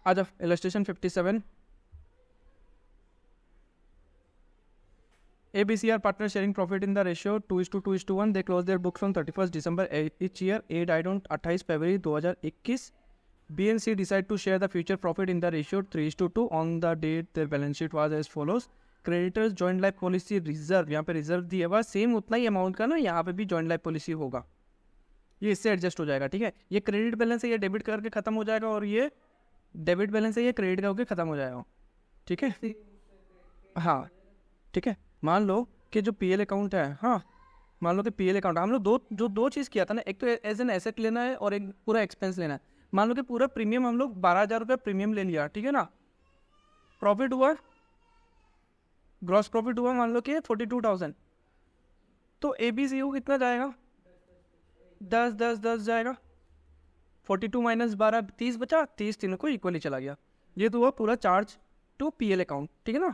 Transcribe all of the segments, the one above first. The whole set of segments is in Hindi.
आ जाओ illustration 57। ABC are partners sharing profit in the ratio 2:2:1. They close their books on 31st December each year. A died on 28 February 2021. B and C decide to share the future profit in the ratio 3:2. On the date their balance sheet was as follows. Creditors joint life policy reserve, यहाँ पे रिजर्व दिया हुआ सेम उतना ही अमाउंट का ना, यहाँ पे भी जॉइंट लाइफ पॉलिसी होगा, ये इससे एडजस्ट हो जाएगा। ठीक है, ये क्रेडिट बैलेंस है, ये डेबिट करके खत्म हो जाएगा, और ये डेबिट बैलेंस है, ये क्रेडिट करके खत्म हो जाएगा। ठीक है, हाँ ठीक है। मान लो कि जो पीएल अकाउंट है, हाँ मान लो कि पीएल अकाउंट हम लोग दो चीज़ किया था ना, एक तो एज एन एसेट लेना है और एक पूरा एक्सपेंस लेना है। मान लो कि पूरा प्रीमियम हम लोग 12,000 रुपये प्रीमियम ले लिया, ठीक है ना, प्रॉफिट हुआ, ग्रॉस प्रॉफिट हुआ मान लो कि 42,000, तो ABC को कितना जाएगा, 10 जाएगा, 42 माइनस 12 30 बचा, 30 तीनों को इक्वली चला गया। ये तो हुआ पूरा चार्ज टू पीएल अकाउंट, ठीक है ना,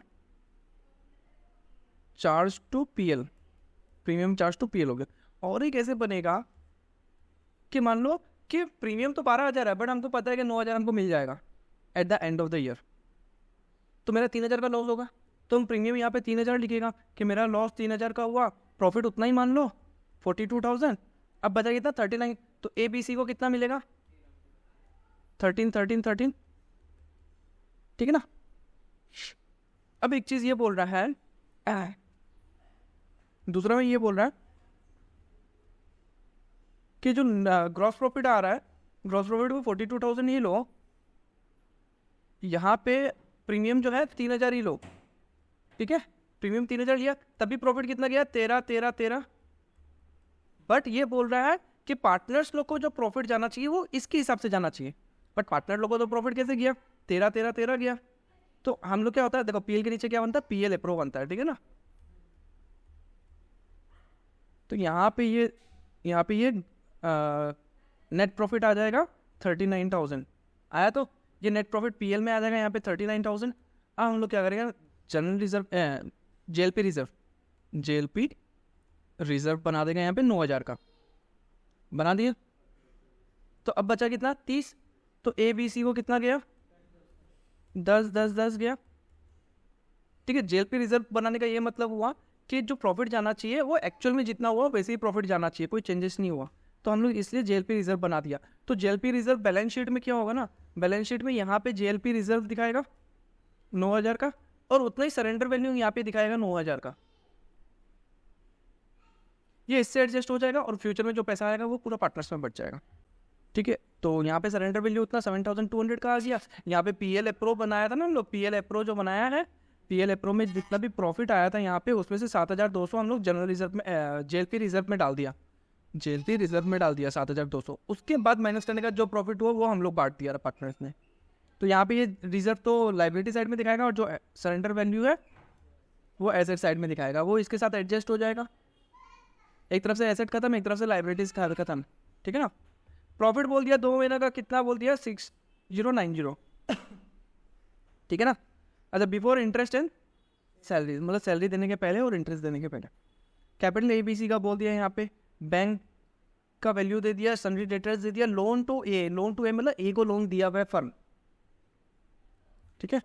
charge to P L, premium charge to P L हो गया। और ये कैसे बनेगा कि मान लो कि प्रीमियम तो 12,000 है, बट हमको पता है कि 9,000 हमको मिल जाएगा at the end of the year, तो मेरा 3,000 का लॉस होगा, तो हम प्रीमियम यहाँ पे 3,000 लिखेगा कि मेरा लॉस 3,000 का हुआ, प्रॉफिट उतना ही मान लो 42,000, अब बचा कितना 39, तो ABC को कितना मिलेगा 13, ठीक है ना। अब एक चीज़ ये बोल रहा है, दूसरा में ये बोल रहा है कि जो ग्रॉस प्रॉफिट आ रहा है, ग्रॉस प्रॉफिट को 42,000 ही लो, यहाँ पे प्रीमियम जो है 3,000 ही लो, ठीक है, प्रीमियम 3,000 लिया, तभी प्रॉफिट कितना गया 13। बट ये बोल रहा है कि पार्टनर्स लोग को जो प्रॉफिट जाना चाहिए वो इसके हिसाब से जाना चाहिए, बट पार्टनर लोग को तो प्रॉफिट कैसे गया 13 गया। तो हम लोग क्या होता है, देखो पीएल के नीचे क्या बनता है, पीएल अप्रो बनता है, ठीक है ना। तो यहाँ पे ये नेट प्रॉफिट आ जाएगा 39,000 आया, तो ये नेट प्रॉफिट पीएल में आ जाएगा यहाँ पे 39,000। अब हम लोग क्या करेंगे, जनरल रिजर्व जेएलपी रिजर्व बना देगा यहाँ पे 9,000 का बना दिया, तो अब बचा कितना 30, तो ABC को कितना गया 10 गया, ठीक है। जेएलपी रिजर्व बनाने का ये मतलब हुआ कि जो प्रॉफिट जाना चाहिए वो एक्चुअल में जितना हुआ वैसे ही प्रॉफिट जाना चाहिए, कोई चेंजेस नहीं हुआ, तो हम लोग इसलिए जेएलपी रिजर्व बना दिया। तो जेएलपी रिजर्व बैलेंस शीट में क्या होगा ना, बैलेंस शीट में यहाँ पे जेएलपी रिजर्व दिखाएगा 9,000 का, और उतना ही सरेंडर वैल्यू यहाँ पे दिखाएगा 9,000 का, ये इससे एडजस्ट हो जाएगा, और फ्यूचर में जो पैसा आएगा वो पूरा पार्टनर्स में बच जाएगा, ठीक है। तो यहाँ पे सरेंडर वैल्यू उतना 7,200 का आ गया। यहाँ पे पीएल अप्रो बनाया था ना हम लोग, पीएल अप्रो जो बनाया है, पीएल अप्रो में जितना भी प्रॉफिट आया था यहाँ पे उसमें से 7,200 हम लोग जनरल रिजर्व में जेएलपी रिजर्व में डाल दिया, 7,200। उसके बाद माइनस करने का जो प्रॉफिट हुआ वो हम लोग बांट दिया पार्टनर्स ने। तो यहाँ पे ये रिजर्व तो लाइबिलिटी साइड में दिखाएगा, और जो सरेंडर वैल्यू है वो एसेट साइड में दिखाएगा, वो इसके साथ एडजस्ट हो जाएगा, एक तरफ से एसेट खत्म, एक तरफ से लाइबिलिटीज खत्म, ठीक है ना। प्रॉफिट बोल दिया 2 महीने का, कितना बोल दिया 6090, ठीक है ना। अच्छा, बिफोर इंटरेस्ट एंड सैलरी, मतलब सैलरी देने के पहले और इंटरेस्ट देने के पहले। कैपिटल ABC का बोल दिया यहाँ पे, बैंक का वैल्यू दे दिया, सन्ड्री डेटर्स दे दिया, लोन टू ए मतलब ए को लोन दिया हुआ है फर्म, ठीक है,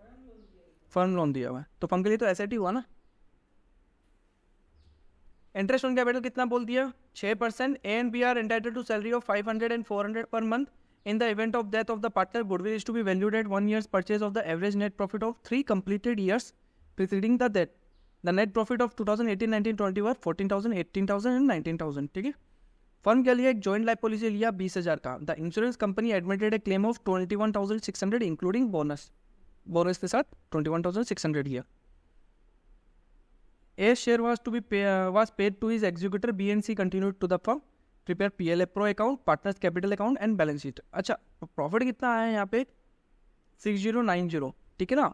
फर्म लोन दिया हुआ है, तो फर्म के लिए तो एसेट ही हुआ ना। इंटरेस्ट ऑन कैपिटल कितना बोल दिया 6%। A and B are entitled to salary of 500 and 400 per month. In the event of death of the partner, goodwill is to be valued at 1 year's purchase of the average net profit of 3 completed years preceding the death. The net profit of 2018, 19, 20 were 14,000, 18,000 and 19,000, ठीक है। फर्म के लिए एक जॉइंट लाइफ पॉलिसी लिया 20,000 का। The insurance company admitted A claim of 21,600 including bonus के साथ 21,600 लिया। A share was paid to his executor. B and C continued to the firm. Prepare PL Pro account, partners capital account and balance sheet. अच्छा, प्रॉफिट कितना आया है यहाँ पे 6090, ठीक है ना,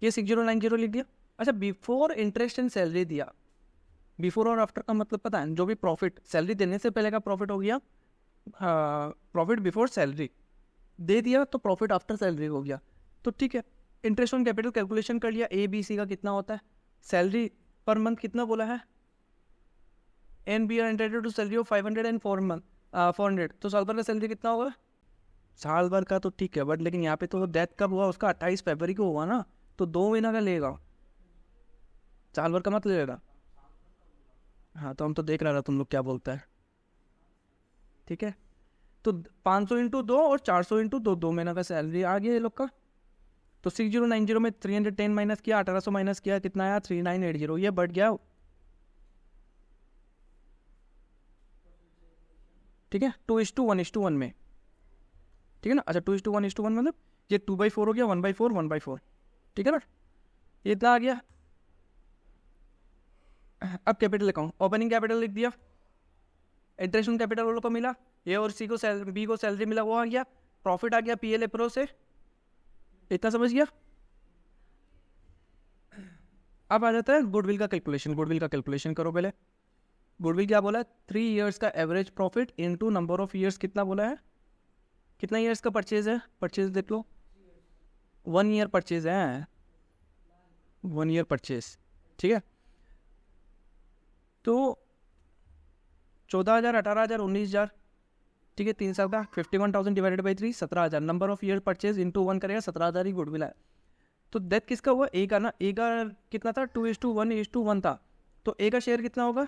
ये 6090 लिख दिया। अच्छा, बिफोर इंटरेस्ट एंड सैलरी दिया, बिफोर और आफ्टर का मतलब पता है, जो भी प्रॉफिट सैलरी देने से पहले का प्रॉफिट हो गया, प्रॉफिट बिफोर सैलरी दे दिया तो प्रॉफिट आफ्टर सैलरी हो गया, तो ठीक है। इंटरेस्ट ऑन कैपिटल कैलकुलेशन कर लिया, ABC का कितना होता है, सैलरी पर मंथ कितना बोला है, and B are entitled to salary of 500 and 400, तो साल भर का सैलरी कितना होगा साल भर का तो ठीक है, बट लेकिन यहाँ पे तो डेथ कब हुआ उसका 28 फरवरी को हुआ ना, तो 2 महीना का लेगा, साल भर का मत लेगा। हाँ तो हम तो देख रहे ना तुम लोग क्या बोलता है। ठीक है, तो 500 इंटू 2 और 400 इंटू 2, 2 महीना का सैलरी आ गया ये लोग का। तो 6090 में 310 माइनस किया, 1800 माइनस किया, कितना आया 3980, ये बढ़ गया। ठीक है, 2:1:1 में, ठीक है ना। अच्छा 2:1:1 मतलब ये 2/4 हो गया, 1/4 1/4, ठीक है ना, ये इतना आ गया। अब कैपिटल अकाउंट, ओपनिंग कैपिटल लिख दिया, इंटरेस्ट ऑन कैपिटल वालों को मिला, ए और सी को बी को सैलरी मिला, वो आ गया, प्रॉफिट आ गया पीएल अप्रो से, इतना समझ गया। अब आ जाता है गुडविल का कैलकुलेशन। गुडविल का कैलकुलेशन करो पहले। गुडविल क्या बोला है, 3 ईयर्स का average profit into number of years, कितना बोला है, कितना ईयर्स का परचेज है, परचेज देख लो, 1 ईयर परचेज है, 1 ईयर परचेज, ठीक है। तो 14,000, 18,000, 19,000, ठीक है, 3 साल का 51,000 divided by 3, 17,000, number of year purchase into 1 करेगा, 17,000 ही गुडविल है। तो डेथ किसका हुआ, ए का ना, ए का कितना था 2:1:1 था, तो ए का शेयर कितना होगा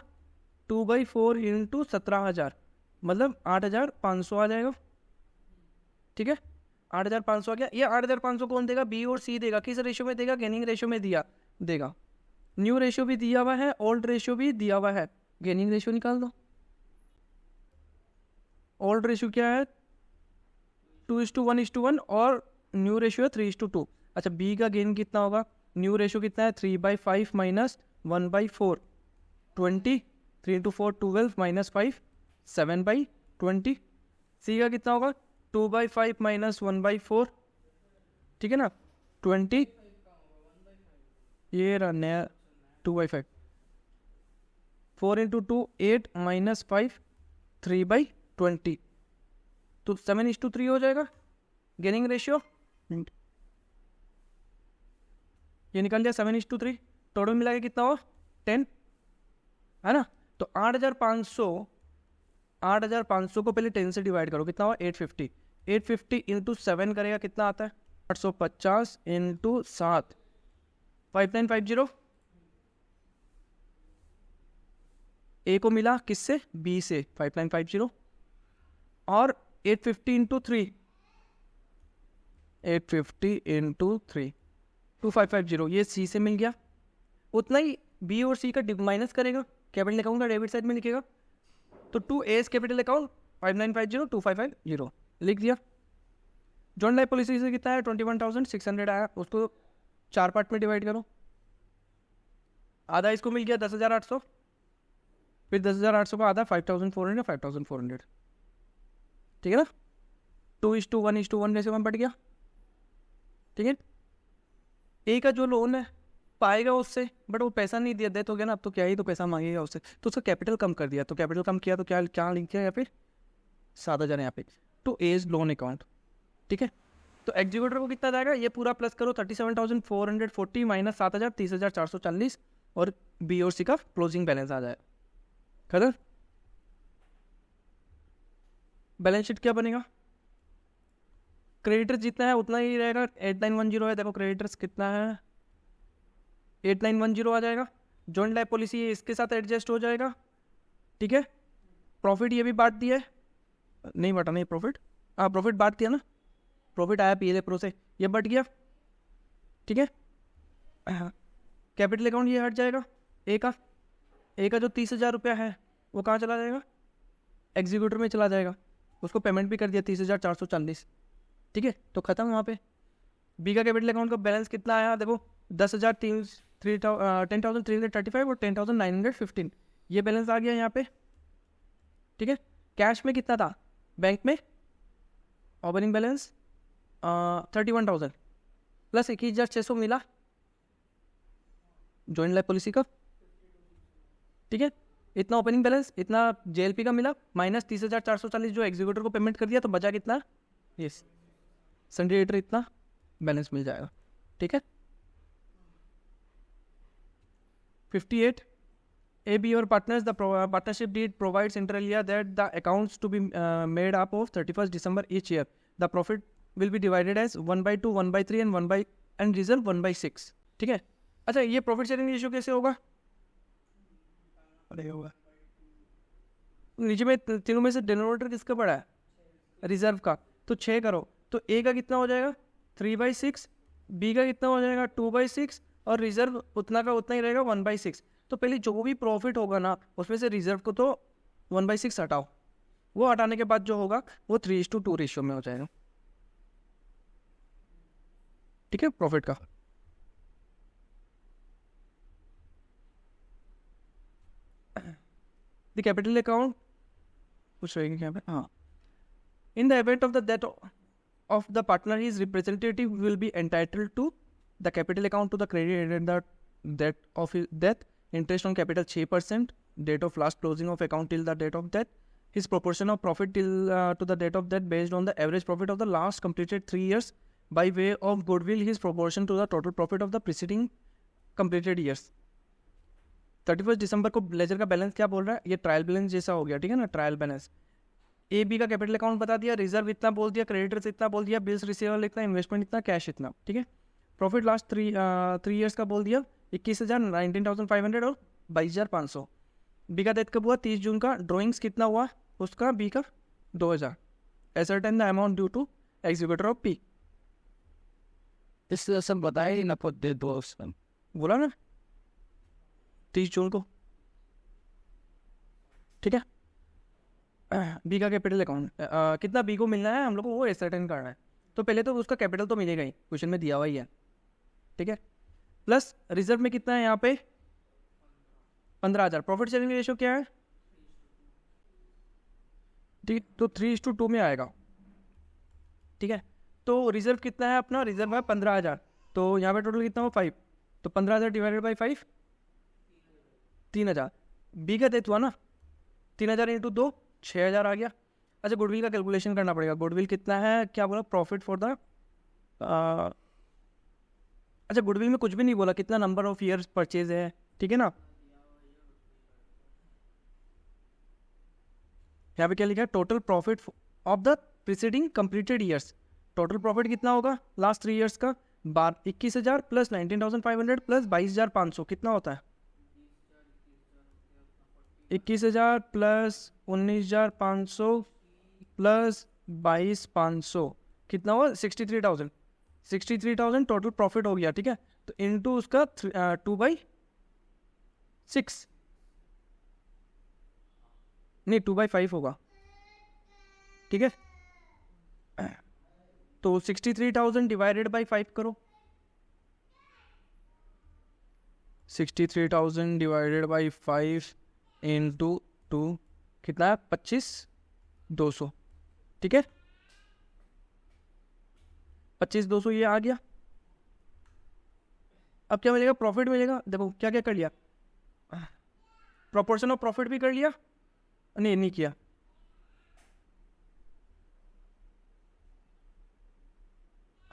2/4 इंटू 17,000, मतलब 8,500 आ जाएगा, ठीक है, 8,500 आ गया। ये 8,500 कौन देगा, बी और सी देगा, किस रेशियो में देगा, गेनिंग रेशियो में देगा। न्यू रेशियो भी दिया हुआ है, ओल्ड रेशियो भी दिया हुआ है, गेनिंग रेशियो निकाल दो। ओल्ड रेशियो क्या है 2:1:1 और न्यू रेशियो है 3:2। अच्छा बी का गेन कितना होगा, न्यू रेशियो कितना है 3/5 माइनस 1/4, 20, 3 into 4 12 माइनस 5 7/20। सी का कितना होगा 2/5 माइनस 1/4, ठीक है ना, 20, ये रहा नया 2/5, 4 into 2 8 माइनस 5 3/20, तो 7:3 हो जाएगा गेनिंग रेशियो, ये निकल लिया 7:3, टोटल मिला के कितना हो 10, है ना। तो 8,500 को पहले 10 से डिवाइड करो, कितना हुआ 850, 850 इंटू 7 करेगा कितना आता है 850 इंटू 7 5950। ए को मिला किससे, बी से 5950, और 850 इंटू 3, 850 इंटू 3 2550, ये सी से मिल गया। उतना ही बी और सी का माइनस करेगा, कैपिटल अकाउंट का डेबिट साइड में लिखेगा, तो 2 एस कैपिटल अकाउंट 5950 2550 लिख दिया। जॉइंट लाइफ पॉलिसी से कितना है 21,600 आया, उसको 4 पार्ट में डिवाइड करो, आधा इसको मिल गया 10,800, फिर 10,800 का आधा 5,400 5,400, ठीक है ना, 2:1:1 रेशियो में बढ़ गया, ठीक है। ए का जो लोन है पाएगा उससे, बट वो पैसा नहीं दिया, डेथ हो गया ना, अब तो क्या ही तो पैसा मांगेगा उससे, तो उसका कैपिटल कम कर दिया, तो कैपिटल कम किया तो क्या क्या लिख किया यहाँ पे 7,000 यहाँ पे, टू एज लोन अकाउंट, ठीक है। तो एग्जीक्यूटर को कितना जाएगा, ये पूरा प्लस करो 37,440 माइनस 7,000 30,440, और बी और सी का क्लोजिंग बैलेंस आ जाए, खत्म। बैलेंस शीट क्या बनेगा, क्रेडिटर्स जितना है उतना ही रहेगा, 8910 है, देखो क्रेडिटर्स कितना है 8910 आ जाएगा। जॉइंट लाइफ पॉलिसी इसके साथ एडजस्ट हो जाएगा, ठीक है। प्रॉफिट ये भी बांट दिया है, नहीं बांटा नहीं प्रॉफिट, हाँ प्रॉफिट बांट दिया ना, प्रॉफिट आया पीएल प्रो से, ये बढ़ गया, ठीक है। कैपिटल अकाउंट ये हट जाएगा, ए का जो 30,000 रुपया है वो कहाँ चला जाएगा, एग्जीक्यूटर में चला जाएगा, उसको पेमेंट भी कर दिया 30,440, ठीक है, तो खत्म वहाँ पे। बी का कैपिटल अकाउंट का बैलेंस कितना आया देखो 10,335 और 10,915, ये बैलेंस आ गया यहाँ पे, ठीक है। कैश में कितना था बैंक में, ओपनिंग बैलेंस 31,000 प्लस 21,600 मिला जॉइंट लाइफ पॉलिसी का, ठीक है। इतना ओपनिंग बैलेंस, इतना जेएलपी का मिला, माइनस 30,440 जो एग्जीक्यूटर को पेमेंट कर दिया, तो बचा कितना, यस सन्डे डेटर इतना बैलेंस मिल जाएगा, ठीक है। 58 AB or partners, the partnership deed provides inter alia that the accounts to be made up of 31st December each year the profit will be divided as 1/2, 1/3 and reserve 1/6. ठीक है. अच्छा, ये प्रॉफिट शेयरिंग रेशियो कैसे होगा? अरे होगा नीचे में तीनों में से डिनोमिनेटर किसका पड़ा है? रिजर्व का. तो 6 करो तो ए का कितना हो जाएगा? 3/6. बी का कितना हो जाएगा? 2/6. और रिजर्व उतना का उतना ही रहेगा 1/6. तो पहले जो भी प्रॉफिट होगा ना उसमें से रिजर्व को तो 1/6 हटाओ. वो हटाने के बाद जो होगा वो 3:2 रेशियो में हो जाएगा. ठीक है, प्रॉफिट का. द कैपिटल अकाउंट कुछ रहेगी क्या पे? हाँ. In the event of the death of the partner his representative will be entitled to the capital account to the credit at the date of death. Interest on capital 6%. Date of last closing of account till the date of death. His proportion of profit till to the date of death based on the average profit of the last completed 3 years. By way of goodwill, his proportion to the total profit of the preceding completed years. 31 दिसंबर को लेजर का बैलेंस क्या बोल रहा है? ये ट्रायल बैलेंस जैसा हो गया. ठीक है ना, ट्रायल बैलेंस. ए बी का कैपिटल अकाउंट बता दिया, रिजर्व इतना बोल दिया, क्रेडिटर्स इतना बोल दिया, बिल्स रिसीवेबल इतना, इन्वेस्टमेंट इतना, कैश इतना. ठीक है. प्रॉफिट लास्ट थ्री ईयर्स का बोल दिया 21,000, 19,500 और 22,500. बी का डेट कब हुआ? 30 जून का. ड्रॉइंग्स कितना हुआ उसका? बी का 2,000. Ascertain the amount due to executor of P. इससे सब बताया ही ना खुद दे दो. बोला ना 30 जून को. ठीक है. बी का कैपिटल अकाउंट कितना बी को मिलना है हम लोग को, वो एसर्टेन करना है. तो पहले तो उसका कैपिटल तो मिलेगा ही, क्वेश्चन में दिया हुआ ही है. ठीक है. प्लस रिजर्व में कितना है यहाँ पे? 15,000. प्रॉफिट शेयरिंग रेशियो क्या है? ठीक. तो 3:2 में आएगा. ठीक है. तो रिजर्व कितना है अपना? रिजर्व है 15,000. तो यहाँ पे टोटल कितना हुआ? 5. तो 15,000 डिवाइडेड बाई 5 3,000. बी का डेथ हुआ ना 3,000 इंटू 2 6,000 आ गया. अच्छा, गुडविल का कैलकुलेशन करना पड़ेगा. गुडविल कितना है? क्या बोला? प्रॉफिट फॉर द अच्छा, गुडविल में कुछ भी नहीं बोला. कितना नंबर ऑफ ईयर्स परचेज है. ठीक है ना. यहाँ पे क्या लिखा है? Total profit of the preceding completed years. Total profit कितना होगा लास्ट 3 ईयर्स का? 21,000 प्लस 19,500 प्लस 22,500 कितना होता है? 21,000 प्लस 19,500 प्लस 22,500 कितना हुआ? 63,000. 63,000 टोटल प्रॉफिट हो गया. ठीक है. तो इनटू उसका 2/6 नहीं 2/5 होगा. ठीक है. तो 63,000 डिवाइडेड बाई 5 करो. 63,000 डिवाइडेड बाई 5 इंटू 2 कितना है? 25,200. ठीक है. 25,200 ये आ गया. अब क्या मिलेगा? प्रॉफिट मिलेगा. देखो क्या क्या कर लिया. प्रोपोर्शन ऑफ प्रॉफिट भी कर लिया. नहीं किया.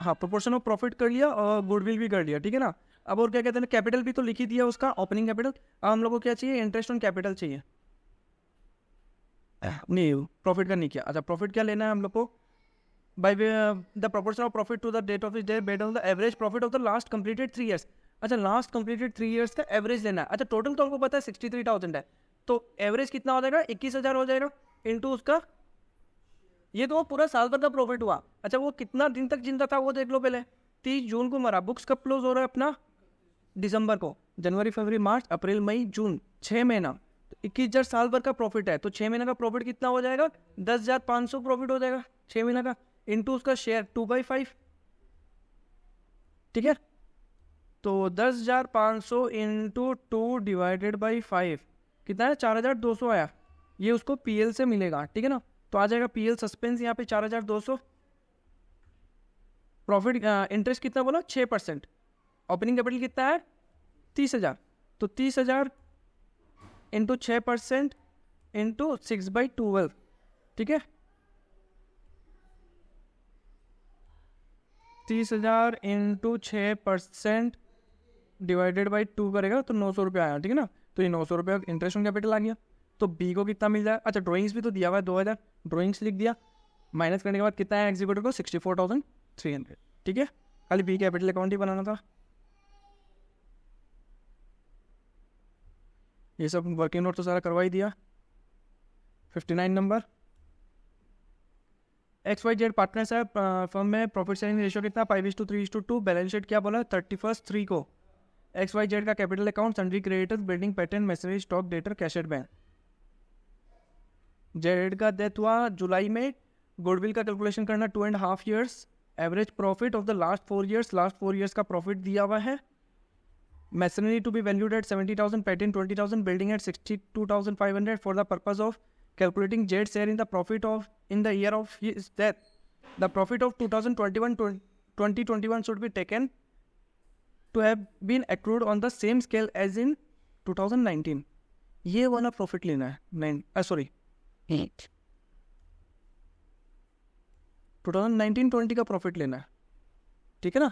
हाँ, प्रोपोर्शन ऑफ प्रॉफिट कर लिया और गुडविल भी कर लिया. ठीक है ना. अब और क्या कहते हैं? कैपिटल भी तो लिख ही दिया उसका, ओपनिंग कैपिटल. अब हम लोग को क्या चाहिए? इंटरेस्ट ऑन कैपिटल चाहिए. नहीं, प्रॉफिट का नहीं किया. अच्छा, प्रॉफिट क्या लेना है हम लोग को? By the proportion of profit to the date of date based on the average profit of the last completed 3 years. अच्छा, लास्ट कंप्लीटेड 3 ईयर्स का एवरेज लेना है. अच्छा, टोटल तो हमको पता है 63,000 है. तो एवरेज कितना हो जाएगा? 21,000 हो जाएगा इंटू उसका. ये तो पूरा साल भर का प्रॉफिट हुआ. अच्छा, वो कितना दिन तक जिंदा था वो देख लो पहले. 30 जून को मरा. बुक्स कब क्लोज हो रहा है अपना? दिसंबर को. जनवरी, फरवरी, मार्च, अप्रैल, मई, जून 6 महीना. तो 21,000 साल भर का प्रॉफिट है. तो 6 महीने का प्रॉफिट कितना हो जाएगा? 10,500 प्रॉफिट हो जाएगा 6 महीने का. इंटू उसका शेयर 2/5. ठीक है. तो 10,500 इंटू 2 डिवाइडेड बाई 5 कितना है? 4,200 आया. ये उसको पीएल से मिलेगा. ठीक है ना. तो आ जाएगा पीएल सस्पेंस यहाँ पे 4,200. प्रॉफिट इंटरेस्ट कितना बोला? 6%. ओपनिंग कैपिटल कितना है? 30,000. तो 30,000 इंटू 6% इंटू 6/12. ठीक है. 30,000 इंटू 6% डिवाइडेड बाई 2 करेगा तो 900 रुपये आया. ठीक है ना. तो ये 900 रुपये इंटरेस्ट ऑन कैपिटल आ गया. तो बी को कितना मिल जाए? अच्छा, ड्राइंग्स भी तो दिया हुआ है 2,000. ड्राइंग्स लिख दिया. माइनस करने के बाद कितना है एग्जीक्यूटिव को 64,300, ठीक है। खाली बी कैपिटल अकाउंट ही बनाना था। ये सब वर्किंग नोट तो सारा करवा ही दिया। 59 नंबर, XYZ पार्टनर्स है फर्म में, प्रॉफिट शेयरिंग रेशियो कितना 5:3:2। बैलेंस शीट क्या बोला 31/3 को XYZ का capital account, sundry creditors, building, pattern, machinery, stock, debtor, cash at bank. Z का डेथ हुआ जुलाई में। गुडविल का कैलकुलेशन करना 2.5 years। Average profit of the last 4 years, last 4 years का प्रॉफिट दिया हुआ है। Machinery to be valued at 70,000, pattern 20,000, building at 62,500 for the purpose of calculating Jed's share in the profit of in the year of his death. The profit of 2021 should be taken to have been accrued on the same scale as in 2019. ये वाला प्रॉफिट लेना है 2019-20 का प्रॉफिट लेना है, ठीक है ना।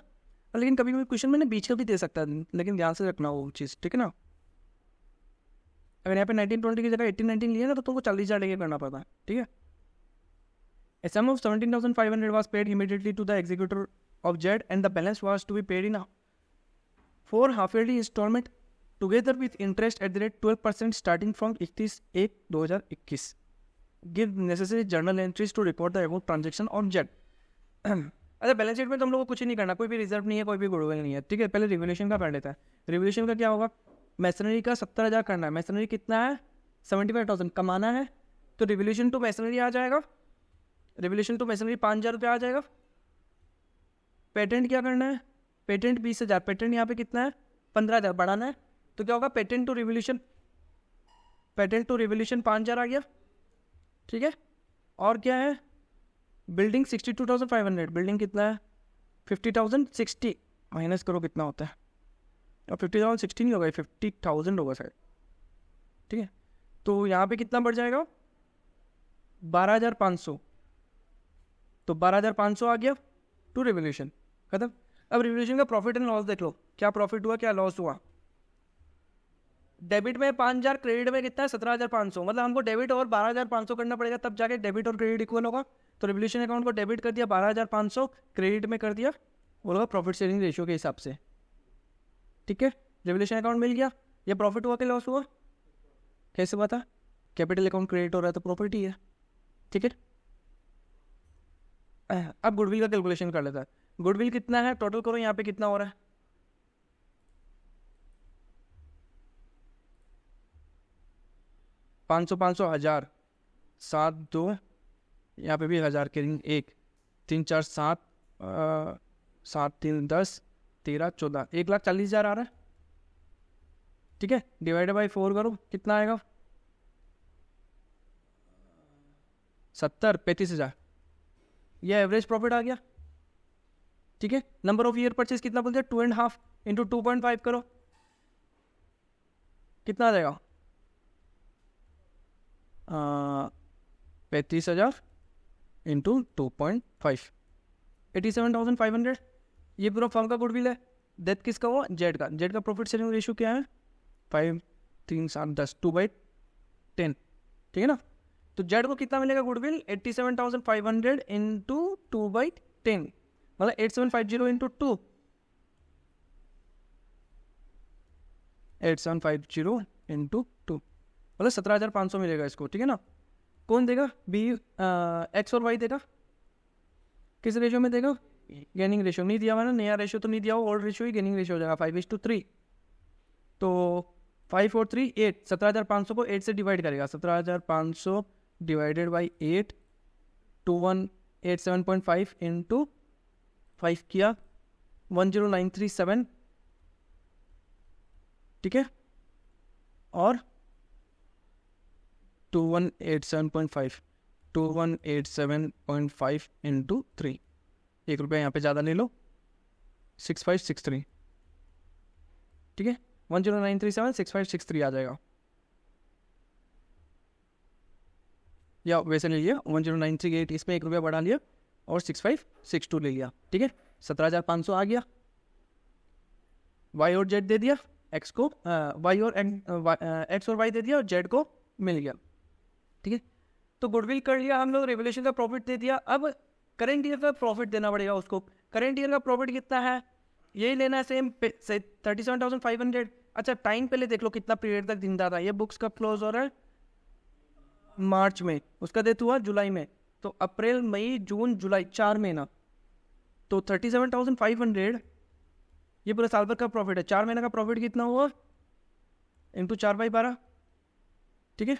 लेकिन कभी कभी क्वेश्चन मैंने बीच का भी दे सकता है, लेकिन ध्यान से रखना वो चीज़, ठीक है ना। अगर यहाँ पे 1920 की जगह 1819 लिया ना तो तुमको 40,000 लेके करना पड़ता है, ठीक है। A sum of 17,500 was paid immediately to the executor of Jed and the balance was to be paid in 4 half-yearly installment together with interest at the rate 12% starting from 31/1/2021. Give necessary journal entries to record the above transaction of Jed. अच्छा, बैलेंस शीट में तुम लोगों को कुछ ही नहीं करना, कोई भी रिजर्व नहीं है, कोई भी गुडविल नहीं है, ठीक है। पहले रिवोल्यूशन का पढ़ लेता है। रिवोल्यूशन का क्या होगा, मैसनरी का 70,000 करना है। मैसनरी कितना है 75,000 कमाना है, तो रिवोल्यूशन टू मैसनरी आ जाएगा। रिवोल्यूशन टू मैसनरी 5,000 रुपये आ जाएगा। पेटेंट क्या करना है, पेटेंट 20,000, पेटेंट यहाँ पे कितना है 15,000 बढ़ाना है, तो क्या होगा पेटेंट टू रिवोल्यूशन 5,000 आ गया, ठीक है। और क्या है, बिल्डिंग 62,500, बिल्डिंग कितना है 50,060 माइनस करो कितना होता है, और 50,060 नहीं होगा, 50,000 होगा शायद, ठीक है। तो यहाँ पे कितना बढ़ जाएगा 12,500, तो 12,500 आ गया टू रिवोल्यूशन, खत्म। अब रिवोल्यूशन का प्रॉफिट एंड लॉस देख लो, क्या प्रॉफिट हुआ क्या लॉस हुआ। डेबिट में 5,000, क्रेडिट में कितना है 17,500, मतलब हमको डेबिट और 12,500 करना पड़ेगा तब जाके डेबिट और क्रेडिट इक्वल होगा। तो रिवोल्यूशन अकाउंट को डेबिट कर दिया 12,500, क्रेडिट में कर दिया वो होगा प्रॉफिट शेयरिंग रेशियो के हिसाब से, ठीक है। रिवोल्यूशन अकाउंट मिल गया, ये प्रॉफिट हुआ कि लॉस हुआ, कैसे हुआ था, कैपिटल अकाउंट क्रेडिट हो रहा है तो प्रॉफिट ही है, ठीक है। अब गुडविल का कैलकुलेशन कर लेता है। गुडविल कितना है टोटल करो, यहाँ पे कितना हो रहा है 500, 500, 1,000, 7, 2, यहाँ पे भी 1,000 के रिंग 1, 3, 4, 7, 7, 3, 10, 13, 14, 1,40,000 आ रहा है, ठीक है। डिवाइडेड बाई 4 करो कितना आएगा 70, 35,000, ये एवरेज प्रॉफिट आ गया, ठीक है। नंबर ऑफ ईयर परचेज कितना बोलते हैं 2.5 इंटू 2.5 करो कितना आ जाएगा 35,000 इंटू 2.5, 87,500। ये पूरा फर्म का गुडविल है। डेथ किसका हुआ जेड का, जेड का प्रॉफिट शेयरिंग रेशियो क्या है 5, 3, 7, 10, 2/10, ठीक है ना। तो जेड को कितना मिलेगा गुडविल 87,500 इंटू 2/10, मतलब 8750 इंटू 2, 8750 इंटू 2 मतलब 17,500 मिलेगा इसको, ठीक है ना। कौन देगा बी, एक्स और वाई देगा, किस रेशियो में देगा, गेनिंग रेशियो नहीं दिया हुआ ना, नया रेशियो तो नहीं दिया हुआ, ओल्ड रेशियो ही गेनिंग रेशियो हो जाएगा 5:3। तो 5 और 3 8, 17,500 को 8 से डिवाइड करेगा, 17,500 डिवाइडेड बाई 8, 2187.5 इंटू 5 किया 10937, ठीक है। और 2187.5, 2187.5 इंटू 3, 1 रुपया यहाँ पे ज़्यादा ले लो 6563, ठीक है। 10937 6563 आ जाएगा, या वैसे ले लिया 10938, इसमें 1 रुपया बढ़ा लिया और 6562 ले लिया, ठीक है। 17,500 आ गया। वाई और जेड दे दिया, एक्स को वाई और एक्स और वाई दे दिया और जेड को मिल गया, ठीक है। तो गुडविल कर लिया हम लोग, रेवोल्यूशन का प्रॉफिट दे दिया। अब करेंट ईयर का प्रॉफिट देना पड़ेगा उसको। करेंट ईयर का प्रॉफिट कितना है, यही लेना है सेम 37,500। अच्छा टाइम पहले देख लो कितना पीरियड तक जिंदा था। ये बुक्स कब क्लोज हो रहा है, मार्च में, उसका डेथ हुआ जुलाई में, तो अप्रैल मई जून जुलाई 4 महीना, तो 37,500 ये पूरे साल भर का प्रॉफिट है। 4 महीने का प्रॉफिट कितना हुआ, इंटू 4/12, ठीक है।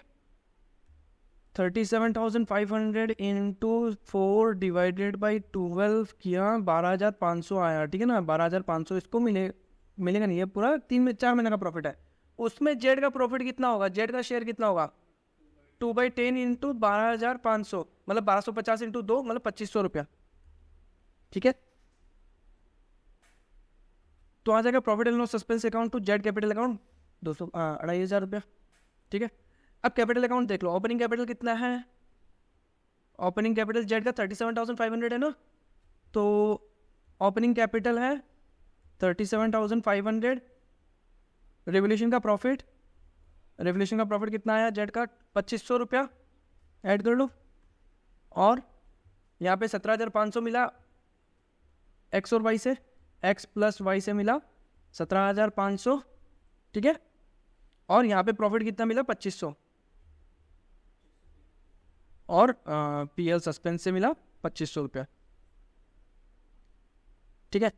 37,500 इंटू 4 डिवाइडेड बाई 12 किया, 12,500 आया, ठीक है ना। 12,500 इसको मिलेगा नहीं, ये पूरा 4 महीने का प्रॉफिट है। उसमें जेड का प्रॉफिट कितना होगा, जेड का शेयर कितना होगा, 2/10 इंटू 12,500, मतलब 1250 इंटू 2, मतलब 2500 रुपया, ठीक है। तो आ जाएगा profit and loss suspense account to Z capital account 2,500 रुपया, ठीक है। अब कैपिटल अकाउंट देख लो, ओपनिंग कैपिटल कितना है, ओपनिंग कैपिटल जेड का 37,500 है ना, तो ओपनिंग कैपिटल है 37,500। रेवोल्यूशन का प्रॉफिट कितना आया जेड का, 2500 रुपया, ऐड कर लो। और यहाँ पे 17,500 मिला एक्स और वाई से, एक्स प्लस वाई से मिला 17,500, ठीक है। और यहाँ पे प्रॉफिट कितना मिला, 2500, और पीएल सस्पेंस से मिला 2500 रुपया, ठीक है।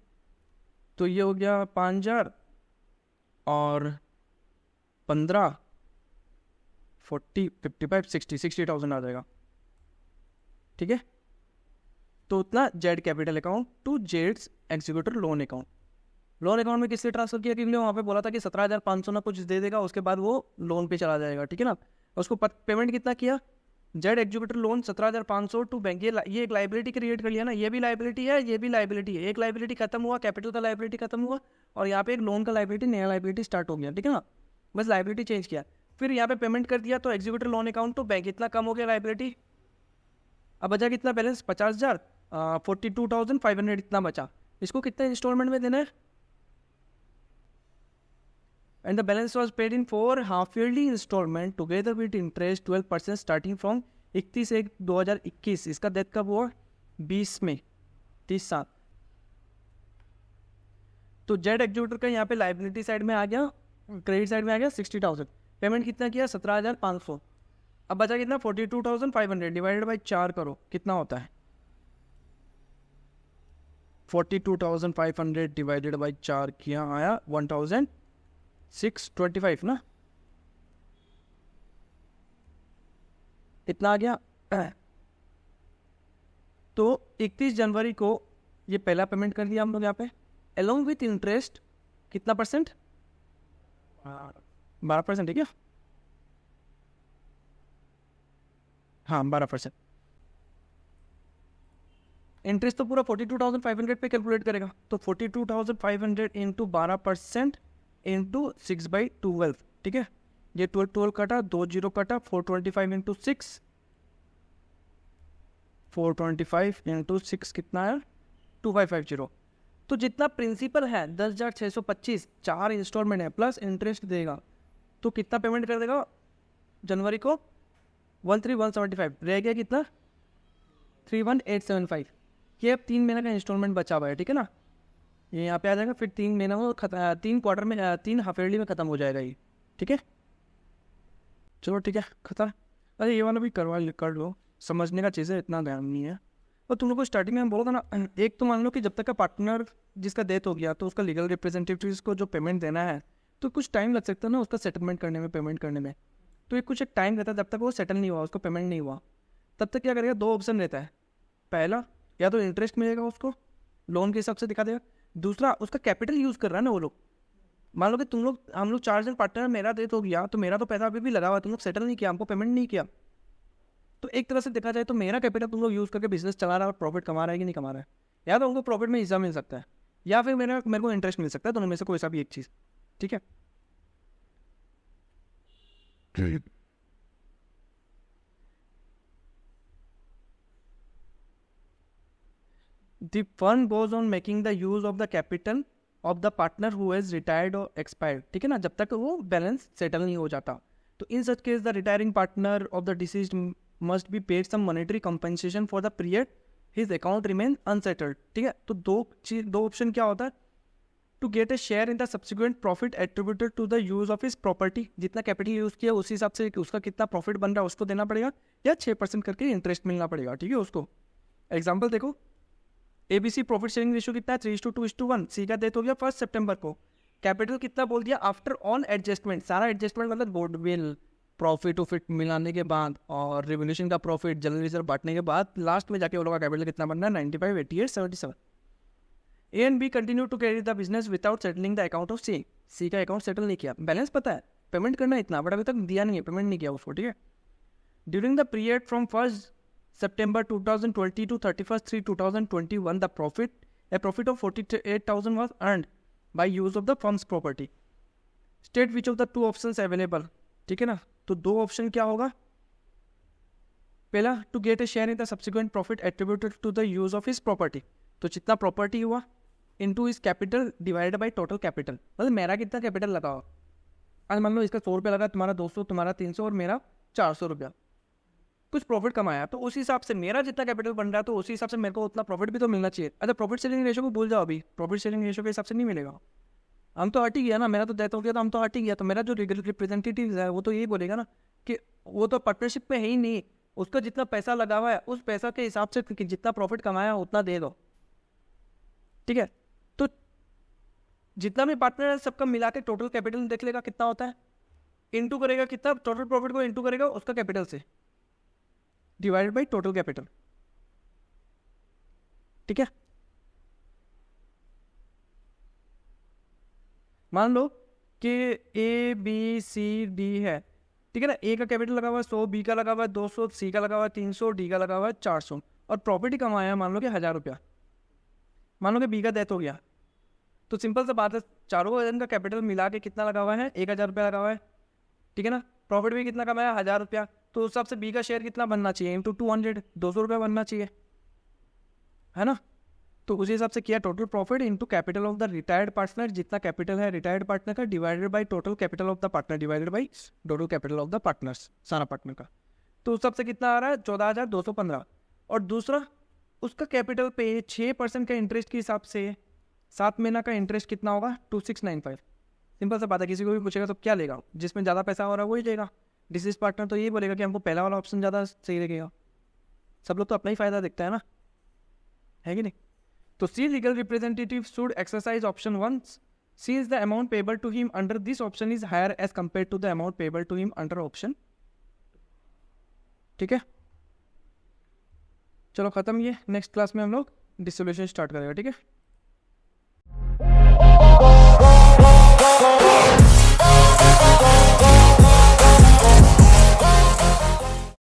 तो ये हो गया 5,000 और 15, 40, 55, 60,000 आ जाएगा, ठीक है। तो उतना जेड कैपिटल अकाउंट टू जेड्स executor loan account. Loan account में किससे ट्रांसफर किया, क्योंकि वहाँ पे बोला था कि 17,500 ना कुछ दे देगा, उसके बाद वो लोन पे चला जाएगा, ठीक है ना। उसको पेमेंट कितना किया, Z executor loan 17,500 to bank. ये एक लाइबिलिटी क्रिएट कर लिया ना, ये भी लाइबिलिटी है, ये भी लाइबिलिटी है। एक लाइबिलिटी खत्म हुआ, कैपिटल का लाइबिलिटी खत्म हुआ, और यहाँ पे एक लोन का लाइबिलिटी, नया लाइबिलिटी स्टार्ट हो गया, ठीक है ना। बस लाइबिलिटी चेंज किया, फिर यहाँ पे पेमेंट कर दिया, तो executor loan account to bank इतना कम हो गया लाइबिलिटी। अब बचा कितना बैलेंस, 50,000, 42,500 इतना बचा। इसको कितने इंस्टॉलमेंट में देना है, and the balance was paid in 4 half yearly installment together with interest 12% starting from 31/1/2021। इसका डेट कब हुआ, 20 में, 30 साल। तो जेड एग्जीक्यूटर का यहाँ पे लाइबिलिटी साइड में आ गया, क्रेडिट साइड में आ गया 60,000। पेमेंट कितना किया, 17,500। अब बचा कितना, 42,500 डिवाइडेड बाई 4 करो, कितना होता है, 42,500 डिवाइडेड बाई 4 किया, आया 1,625 ना, इतना आ गया। तो 31 जनवरी को ये पहला पेमेंट कर दिया हम लोग यहाँ पे, अलोंग विथ इंटरेस्ट कितना परसेंट, 12%, ठीक है, हाँ 12%। इंटरेस्ट तो पूरा 42,500 पे कैलकुलेट करेगा, तो 42,500 इंटू 12% इंटू 6/12, ठीक है। ये 12 कटा, 2 0 कटा, 425 इंटू 6, 425 इंटू 6 कितना है, 2550। तो जितना प्रिंसिपल है 10,625, 4 इंस्टॉलमेंट है प्लस इंटरेस्ट देगा, तो कितना पेमेंट कर देगा जनवरी को, 13,175, रह गया कितना, 31,875। ये अब 3 महीने का इंस्टॉलमेंट बचा हुआ है, ठीक है ना। ये यहाँ पे आ जाएगा, फिर 3 महीना में 3 क्वार्टर में 3 हाफ ईयरली में ख़त्म हो जाएगा ये, ठीक है। चलो ठीक है, खत्म। अरे ये वाला भी कर लो, समझने का चीज़ है, इतना ध्यान नहीं है। और तुम लोग को स्टार्टिंग में बोला था ना, एक तो मान लो कि जब तक का पार्टनर जिसका डेथ हो गया, तो उसका लीगल रिप्रेजेंटेटिव को जो पेमेंट देना है, तो कुछ टाइम लग सकता है ना उसका सेटलमेंट करने में, पेमेंट करने में। तो एक कुछ एक टाइम रहता है, जब तक वो सेटल नहीं हुआ, उसको पेमेंट नहीं हुआ, तब तक क्या करेगा, 2 ऑप्शन रहता है। पहला, या तो इंटरेस्ट मिलेगा उसको, लोन के हिसाब से दिखा देगा। दूसरा, उसका कैपिटल यूज़ कर रहा है ना वो लोग। मान लो कि हम लोग 4 जन पार्टनर, मेरा डेथ हो गया, तो मेरा तो पैसा अभी भी लगा हुआ, तुम लोग सेटल नहीं किया, हमको पेमेंट नहीं किया। तो एक तरह से देखा जाए तो मेरा कैपिटल तुम लोग यूज़ करके बिजनेस चला रहा है और प्रॉफिट कमा रहा है कि नहीं कमा रहा है। या तो उनको प्रॉफिट में हिस्सा मिल सकता है, या फिर मेरे को इंटरेस्ट मिल सकता है, दोनों में से कोई सा भी एक चीज़, ठीक है। The fund goes on making the use of the capital of the partner who has retired or expired, ठीक है ना, जब तक वो बैलेंस सेटल नहीं हो जाता। तो in such case the retiring partner of the deceased must be paid some monetary compensation for the period his account remain unsettled. ठीक है, तो दो ऑप्शन क्या होता है, to get a share in the subsequent profit attributed to the use of his property, जितना कैपिटल यूज किया उस हिसाब से उसका कितना प्रॉफिट बन रहा है उसको देना पड़ेगा, या 6% करके इंटरेस्ट मिलना पड़ेगा। ठीक है, उसको एग्जाम्पल देखो, ABC प्रॉफिट शेयरिंग रेशियो कितना है 3:2:1। सी का डेथ हो गया 1 सितंबर को, कैपिटल कितना बोल दिया आफ्टर ऑन एडजस्टमेंट, सारा एडजस्टमेंट मतलब गुडविल प्रॉफिट ऑफिट मिलाने के बाद और रेवोल्यूशन का प्रॉफिट जनरल रिजर्व बांटने के बाद लास्ट में जाके वो लोग का कैपिटल कितना बनना है 95, 88, 77। A and B continue to carry the business without settling the account of C. C का अकाउंट सेटल नहीं किया, बैलेंस पता है पेमेंट करना है इतना, बट अभी तक दिया नहीं है, पेमेंट नहीं किया उसको। ठीक है, during the period from 1 September 2020 to 31/3/2021 the profit of 48,000 was earned by use of the firm's property. State which of the two options available। ठीक है ना, तो दो ऑप्शन क्या होगा, पहला to get a share in the subsequent profit attributed to the use of his property, तो जितना प्रॉपर्टी हुआ into his capital divided by total capital, मतलब मेरा कितना कैपिटल लगा हुआ, आज मान लो इसका 100 रुपया लगा, तुम्हारा 200, तुम्हारा 300 और मेरा 400 रुपया, कुछ प्रॉफिट कमाया, तो उस हिसाब से मेरा जितना कैपिटल बन रहा है तो उसी हिसाब से मेरे को उतना प्रॉफिट भी तो मिलना चाहिए। अच्छा, प्रॉफिट शेयरिंग रेशियो को भूल जाओ, अभी प्रॉफिट शेयरिंग रेशियो के हिसाब से नहीं मिलेगा, हम तो हट ही गया ना, मेरा तो डेथ हो गया तो हम तो हट ही गया, तो मेरा जो रिप्रेजेंटेटिव है वो तो यही बोलेगा ना कि वो तो पार्टनरशिप में है ही नहीं, उसका जितना पैसा लगा हुआ है उस पैसा के हिसाब से जितना प्रॉफिट कमाया उतना दे दो। ठीक है, तो जितना भी पार्टनर है सबका मिला के टोटल कैपिटल देख लेगा कितना होता है, इंटू करेगा कितना, टोटल प्रॉफिट को इंटू करेगा उसका कैपिटल से डिवाइडेड बाई टोटल कैपिटल। ठीक है, मान लो कि ABCD है, ठीक है ना, ए का कैपिटल लगा हुआ है 100, बी का लगा हुआ है 200, सी का लगा हुआ है 300, डी का लगा हुआ है 400, और प्रॉपर्टी कमाया मान लो कि 1000 रुपया, मान लो कि बी का डेथ हो गया, तो सिंपल सा बात है चारों जन का कैपिटल मिला के कितना लगा हुआ है 1000 रुपया लगा हुआ है। ठीक है ना, प्रॉफिट भी कितना कमाया 1000 रुपया, तो उस हिसाब से बी का शेयर कितना बनना चाहिए इंटू 200, 200 रुपया बनना चाहिए, है ना, तो उसी हिसाब से किया total profit into capital of the retired partner, जितना कैपिटल है रिटायर्ड पार्टनर का divided by total capital of the partner divided by total capital of the partners, सारा पार्टनर का, तो उस हिसाब से कितना आ रहा है 14,215। और दूसरा उसका कैपिटल पे 6% का इंटरेस्ट के हिसाब से 7 महीना का इंटरेस्ट कितना होगा 2695। सिंपल सा बात है, किसी को भी पूछेगा तो क्या लेगा, जिसमें ज़्यादा पैसा हो रहा है वही लेगा, डिसीज पार्टनर तो यही बोलेगा कि हमको पहला वाला ऑप्शन ज़्यादा सही लगेगा, सब लोग तो अपना ही फायदा देखता है ना, है कि नहीं। तो C legal representative should exercise option 1 since the amount payable to him under this option is higher as compared to the amount payable to him under option। ठीक है, चलो खत्म, ये नेक्स्ट क्लास में हम लोग डिसोल्यूशन स्टार्ट करेंगे। ठीक है।